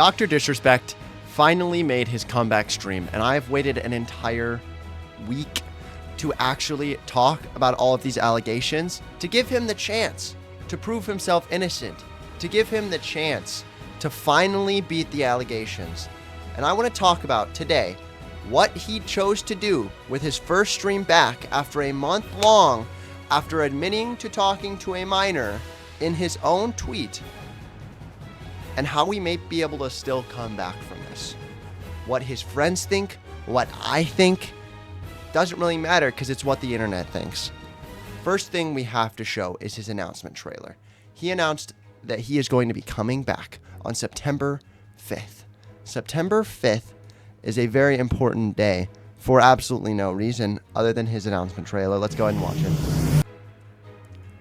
Dr. Disrespect finally made his comeback stream, and I've waited an entire week to actually talk about all of these allegations, to give him the chance to prove himself innocent, to give him the chance to finally beat the allegations. And I want to talk about today what he chose to do with his first stream back after a month long, after admitting to talking to a minor in his own tweet, and how we may be able to still come back from this. What his friends think, what I think, doesn't really matter because it's what the internet thinks. First thing we have to show is his announcement trailer. He announced that he is going to be coming back on September 5th. September 5th is a very important day for absolutely no reason other than his announcement trailer. Let's go ahead and watch it.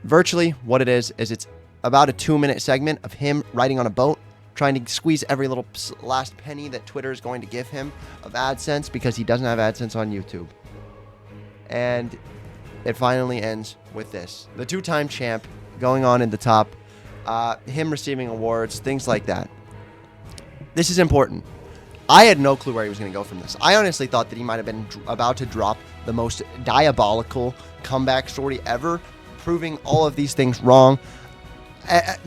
Virtually, what it is it's about a 2-minute segment of him riding on a boat, trying to squeeze every little last penny that Twitter is going to give him of AdSense because he doesn't have AdSense on YouTube. And it finally ends with this. The 2-time champ going on in the top, him receiving awards, things like that. This is important. I had no clue where he was going to go from this. I honestly thought that he might have been about to drop the most diabolical comeback story ever, proving all of these things wrong.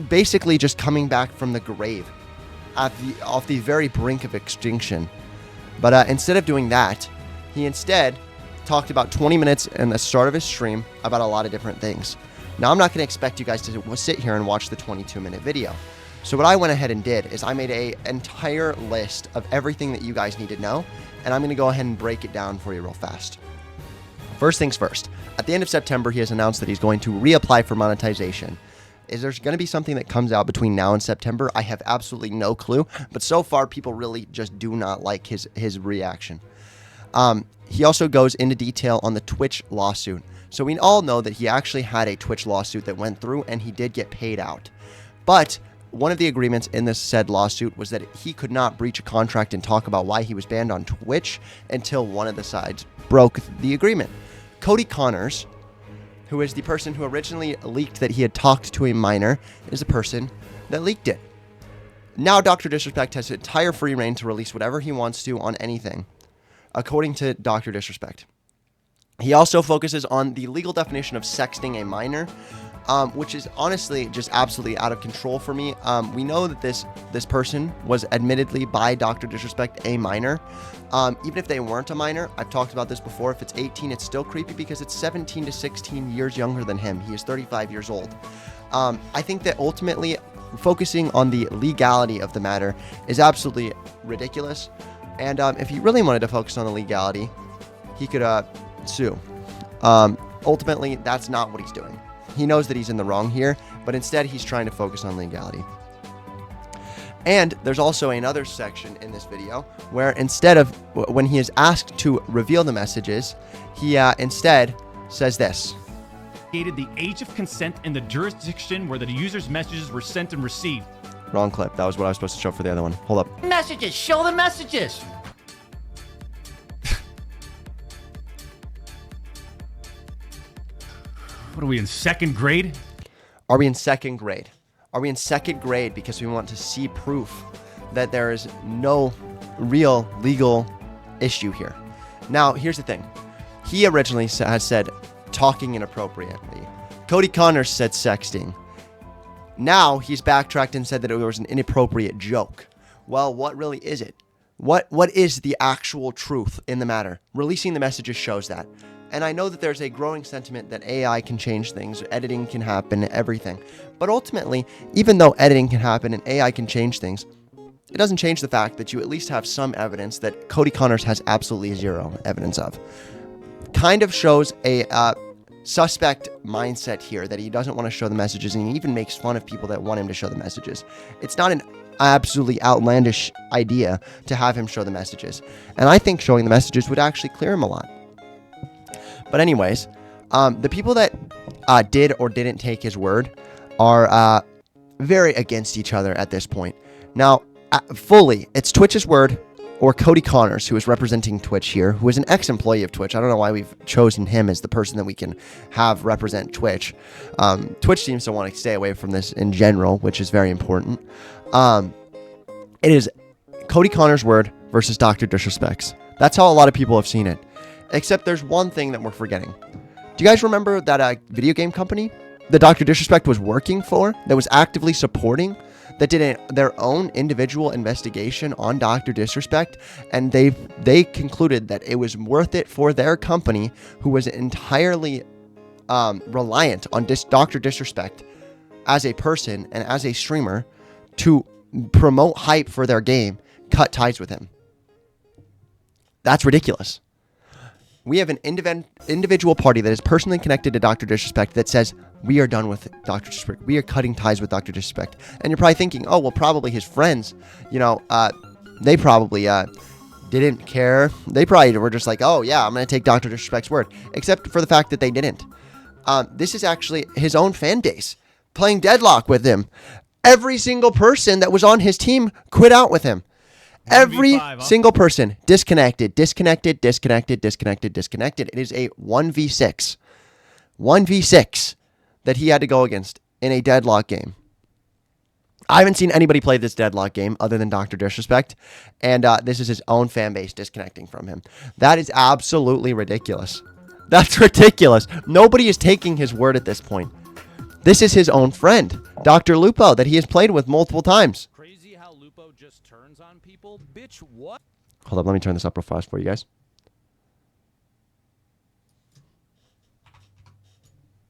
Basically just coming back from the grave off the very brink of extinction. But instead of doing that, he instead talked about 20 minutes in the start of his stream about a lot of different things. Now, I'm not going to expect you guys to sit here and watch the 22-minute video. So what I went ahead and did is I made an entire list of everything that you guys need to know, and I'm going to go ahead and break it down for you real fast. First things first, at the end of September, he has announced that he's going to reapply for monetization. Is there going to be something that comes out between now and September? I have absolutely no clue, but so far people really just do not like his reaction. He also goes into detail on the Twitch lawsuit. So we all know that he actually had a Twitch lawsuit that went through and he did get paid out. But one of the agreements in this said lawsuit was that he could not breach a contract and talk about why he was banned on Twitch until one of the sides broke the agreement. Cody Connors, who is the person who originally leaked that he had talked to a minor, is the person that leaked it. Now Dr. Disrespect has entire free reign to release whatever he wants to on anything, according to Dr. Disrespect. He also focuses on the legal definition of sexting a minor, which is honestly just absolutely out of control for me. We know that this person was admittedly by Dr. Disrespect a minor. Even if they weren't a minor, I've talked about this before, if it's 18, it's still creepy because it's 17 to 16 years younger than him. He is 35 years old. I think that ultimately focusing on the legality of the matter is absolutely ridiculous. And if he really wanted to focus on the legality, he could sue. Ultimately, that's not what he's doing. He knows that he's in the wrong here, but instead he's trying to focus on legality. And there's also another section in this video where instead of when he is asked to reveal the messages, he instead says this. The age of consent in the jurisdiction where the user's messages were sent and received. Wrong clip. That was what I was supposed to show for the other one. Hold up. Messages. Show the messages. What are we in second grade? Are we in second grade? Are we in second grade because we want to see proof that there is no real legal issue here? Now, here's the thing. He originally has said talking inappropriately. Cody Connors said sexting. Now he's backtracked and said that it was an inappropriate joke. Well, what really is it? What is the actual truth in the matter? Releasing the messages shows that. And I know that there's a growing sentiment that AI can change things, editing can happen, everything. But ultimately, even though editing can happen and AI can change things, it doesn't change the fact that you at least have some evidence that Cody Connors has absolutely zero evidence of. Kind of shows a suspect mindset here that he doesn't want to show the messages, and he even makes fun of people that want him to show the messages. It's not an absolutely outlandish idea to have him show the messages. And I think showing the messages would actually clear him a lot. But anyways, the people that did or didn't take his word are very against each other at this point. Now, fully, it's Twitch's word or Cody Connors, who is representing Twitch here, who is an ex-employee of Twitch. I don't know why we've chosen him as the person that we can have represent Twitch. Twitch seems to want to stay away from this in general, which is very important. It is Cody Connors' word versus Dr. Disrespect's. That's how a lot of people have seen it. Except there's one thing that we're forgetting. Do you guys remember that video game company that Dr. Disrespect was working for, that was actively supporting, that did their own individual investigation on Dr. Disrespect, and they concluded that it was worth it for their company, who was entirely reliant on Dr. Disrespect as a person and as a streamer to promote hype for their game, cut ties with him. That's ridiculous. We have an individual party that is personally connected to Dr. Disrespect that says, we are done with Dr. Disrespect. We are cutting ties with Dr. Disrespect. And you're probably thinking, oh, well, probably his friends, they probably didn't care. They probably were just like, oh, yeah, I'm going to take Dr. Disrespect's word. Except for the fact that they didn't. This is actually his own fan base playing deadlock with him. Every single person that was on his team quit out with him. Every single person disconnected. It is a 1v6. 1v6 that he had to go against in a deadlock game. I haven't seen anybody play this deadlock game other than Dr. Disrespect, and this is his own fan base disconnecting from him. That is absolutely ridiculous. That's ridiculous. Nobody is taking his word at this point. This is his own friend, Dr. Lupo, that he has played with multiple times. Crazy how Lupo just turns on people? Bitch, what? Hold up, let me turn this up real fast for you guys.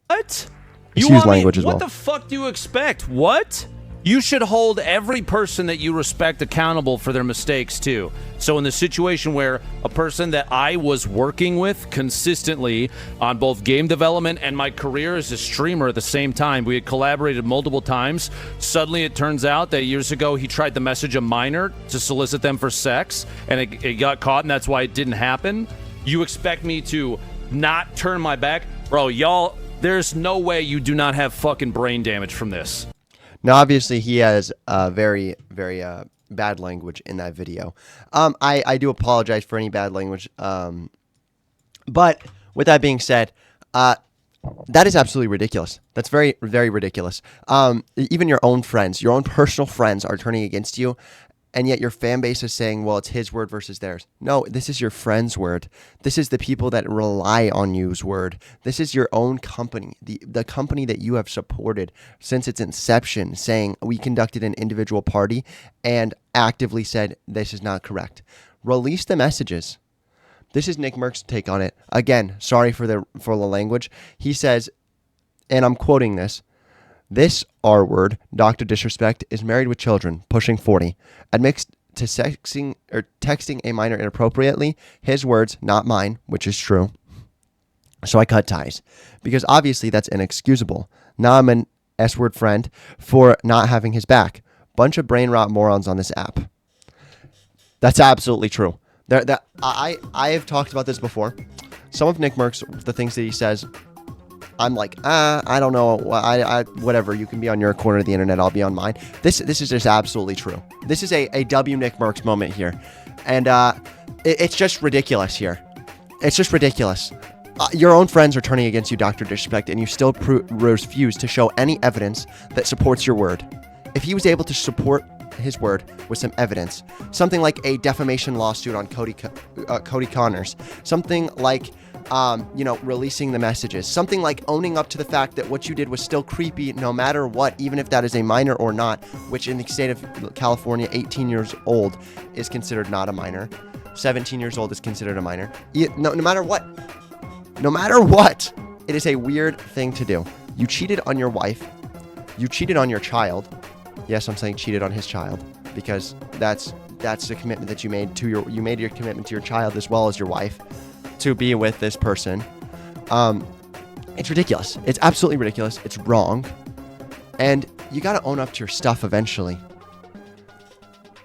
What? Excuse language as well. What the fuck do you expect? What? You should hold every person that you respect accountable for their mistakes, too. So in the situation where a person that I was working with consistently on both game development and my career as a streamer at the same time, we had collaborated multiple times. Suddenly it turns out that years ago he tried to message a minor to solicit them for sex, and it got caught, and that's why it didn't happen. You expect me to not turn my back? Bro, y'all, there's no way you do not have fucking brain damage from this. Now, obviously, he has very, very bad language in that video. I do apologize for any bad language. But with that being said, that is absolutely ridiculous. That's very, very ridiculous. Even your own friends, your own personal friends are turning against you, and yet your fan base is saying, well, it's his word versus theirs. No, this is your friend's word. This is the people that rely on you's word. This is your own company, the company that you have supported since its inception, saying we conducted an individual party and actively said this is not correct. Release the messages. This is Nick Merck's take on it. Again, sorry for the language. He says, and I'm quoting this, "This R word, Dr. Disrespect, is married with children, pushing 40, admits to texting a minor inappropriately. His words, not mine," which is true. "So I cut ties, because obviously that's inexcusable. Now I'm an S-word friend for not having his back. Bunch of brain rot morons on this app." That's absolutely true. I have talked about this before. Some of Nick Merck's, the things that he says, I'm like, I don't know. Whatever. You can be on your corner of the internet. I'll be on mine. This is just absolutely true. This is a W Nick Merck's moment here. And it's just ridiculous here. It's just ridiculous. Your own friends are turning against you, Dr. Disrespect, and you still refuse to show any evidence that supports your word. If he was able to support his word with some evidence, something like a defamation lawsuit on Cody Connors, something like releasing the messages, something like owning up to the fact that what you did was still creepy no matter what, even if that is a minor or not, which in the state of California, 18 years old is considered not a minor. 17 years old is considered a minor. No matter what, it is a weird thing to do. You cheated on your wife. You cheated on your child. Yes, I'm saying cheated on his child, because that's the commitment that you made to you made your commitment to your child as well as your wife to be with this person. It's ridiculous. It's absolutely ridiculous. It's wrong. And you got to own up to your stuff eventually.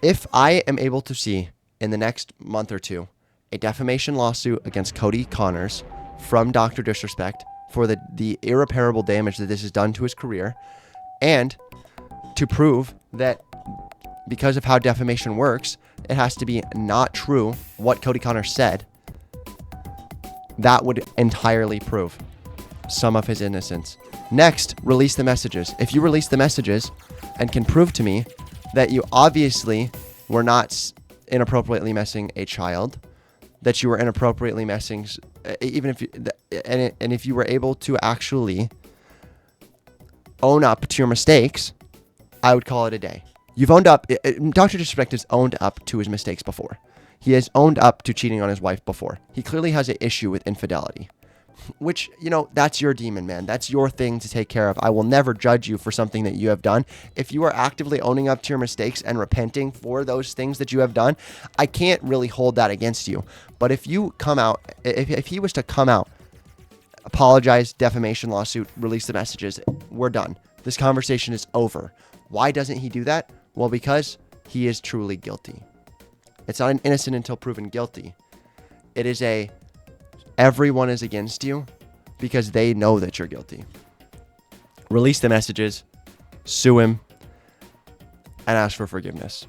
If I am able to see in the next month or two a defamation lawsuit against Cody Connors from Dr. Disrespect for the irreparable damage that this has done to his career, and to prove that because of how defamation works, it has to be not true what Cody Connors said, that would entirely prove some of his innocence. Next, release the messages. If you release the messages and can prove to me that you obviously were not inappropriately messing a child, that you were inappropriately messing, even if you, and if you were able to actually own up to your mistakes, I would call it a day. You've owned up. Dr. Disrespect has owned up to his mistakes before. He has owned up to cheating on his wife before. He clearly has an issue with infidelity, which, that's your demon, man. That's your thing to take care of. I will never judge you for something that you have done. If you are actively owning up to your mistakes and repenting for those things that you have done, I can't really hold that against you. But if you come out, if he was to come out, apologize, defamation lawsuit, release the messages, we're done. This conversation is over. Why doesn't he do that? Well, because he is truly guilty. It's not an innocent until proven guilty. It is everyone is against you because they know that you're guilty. Release the messages, sue him, and ask for forgiveness.